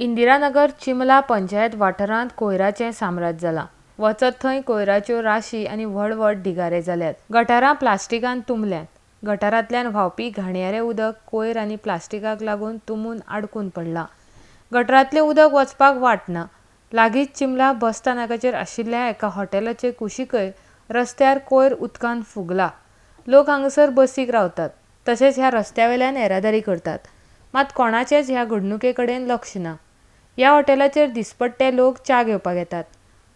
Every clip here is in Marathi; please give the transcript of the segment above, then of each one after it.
इंदिरानगर चिमला पंचायत वाठारांत कोयराचें साम्राज्य जालां. वचत थंय कोयराच्यो राशी आनी व्हड व्हड ढिगारे जाल्यात. गटारां प्लास्टिकान तुंबल्यात. गटारांतल्यान व्हांवपी घाणयारें उदक कोयर आनी प्लास्टिकाक लागून तुंबून आडकून पडलां. गटारांतलें उदक वचपाक वाट ना. लागींच चिमला बस स्थानकाचेर आशिल्ल्या एका हॉटेलाचे कुशीकय रस्त्यार कोयर उदकान फुगला. लोक हांगासर बसीक रावतात. तशेंच ह्या रस्त्यावेल्यान येरादारी करतात. मात कोणाचेंच ह्या घडणुके कडेन लक्ष ना. ह्या हॉटेलाचेर दिसपट्टे लोक च्या घेवपाक येतात.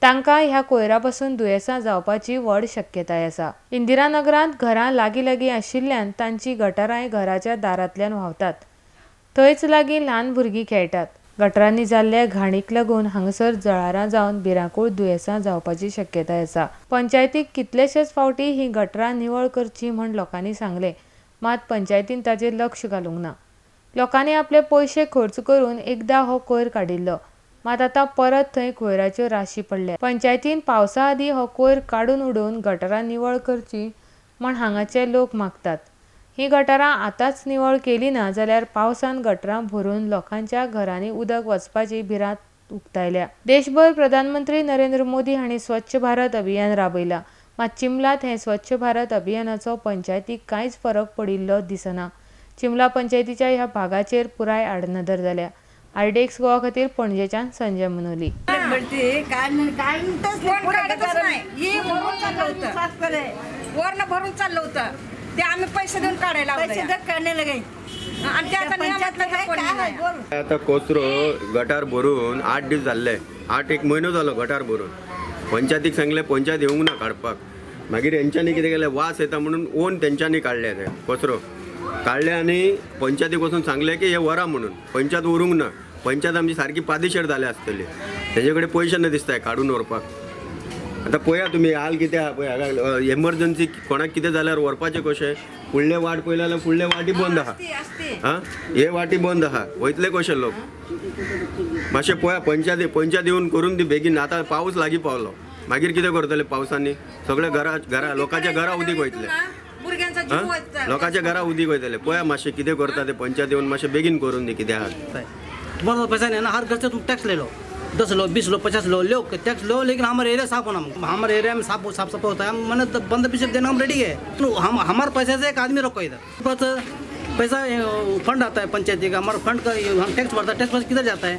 तांकां ह्या कोयरा पासून दुयेंसां जावपाची व्हड शक्यताय आसा. इंदिरानगरांत घरां लागीं लागीं आशिल्ल्यान तांची गटारांय घराच्या दारांतल्यान व्हांवतात. थंयच लागीं ल्हान भुरगीं खेळटात. गटारांनी जाल्ल्या घाणीक लागून हांगासर जळारां जावन भिरांकूळ दुयेंसां जावपाची शक्यताय आसा. पंचायतीक कितलेशेच फावटी ही गटारां निवळ करची म्हूण लोकांनी सांगलें, मात पंचायतीन ताचेर लक्ष घालूंक ना. लोकांनी आपले पयशे खर्च करून एकदां हो कोयर काडिल्लो, मात आतां परत थंय कोयराच्यो राशी पडल्यात. पंचायतीन पावसा आदीं हो कोयर काडून उडोवन गटारां निवळ करची म्हूण हांगाचे लोक मागतात. ही गटारां आतांच निवळ केली ना जाल्यार पावसान गटारां भरून लोकांच्या घरांनी उदक वचपाची भिरांत उक्तायल्या. देशभर प्रधानमंत्री नरेंद्र मोदी हांणी स्वच्छ भारत अभियान राबयलां, मात चिमलात हे स्वच्छ भारत अभियानाचो पंचायतीक कांयच फरक पडिल्लो दिसना. चिमला पंचायतीच्या ह्या भागाचेर पुराय आडनदर जाल्या. आरडीएक्स गोवा खातीर पणजेच्यान संजय मनोली. वरनं भरून चाललं होतं ते आम्ही पैसे देऊन काढायला आता कोचरो गटार भरून 8 दीस जाल्ले. 1 म्हयनो जालो गटार भरून. पंचायतीक सांगले पंचायत येवंक ना काडपाक. मागीर हेंच्यांनी कितें केलें, वास येता म्हणून ओन तेंच्यांनी काडले ते कोचरो काडले आनी पंचायतीक वचून सांगले की हे व्हरा म्हणून. पंचायत व्हरूंक ना. पंचायत आमची सारकी पादेशेर जाली आसतली. तेजे कडेन पयशे ना दिसताय काडून व्हरपाक. आतां पळया तुमी हाल कितें आहा पळय. एमर्जन्सी कोणाक कितें जाल्यार व्हरपाचें कशें. फुडले वाट पळयले जाल्यार फुडले वाटी बंद आहा. हां, हे वाटी बंद आहा. वयतले कशे लोक. मातशें पळया पंचायत येवन करून दी बेगीन. आतां पावस लागीं पावलो. मागीर कितें करतले पावसांनी. सगळे घरा लोकांच्या घरा उदीक वयतले. लोकांच्या घरा उदीक वयतले. पळया मातशें कितें करता ते पंचायत येवन मातशें बेगीन करून दी. कितें आहा बहुत पैसा नहीं है ना, हर घर से तुम टैक्स ले low, 10 low, 20 low, 50 low tax low, लेकिन हमारे एरिया साफ होना। हमारे एरिया में साफ सफाई होता है। मैंने 15-20 देना हम रेडी है। तो हमारे पैसे से एक आदमी रखो इधर। पैसा फंड आता है पंचायती का, हमारा फंड का हम टैक्स भरता है, टैक्स किधर जाता है।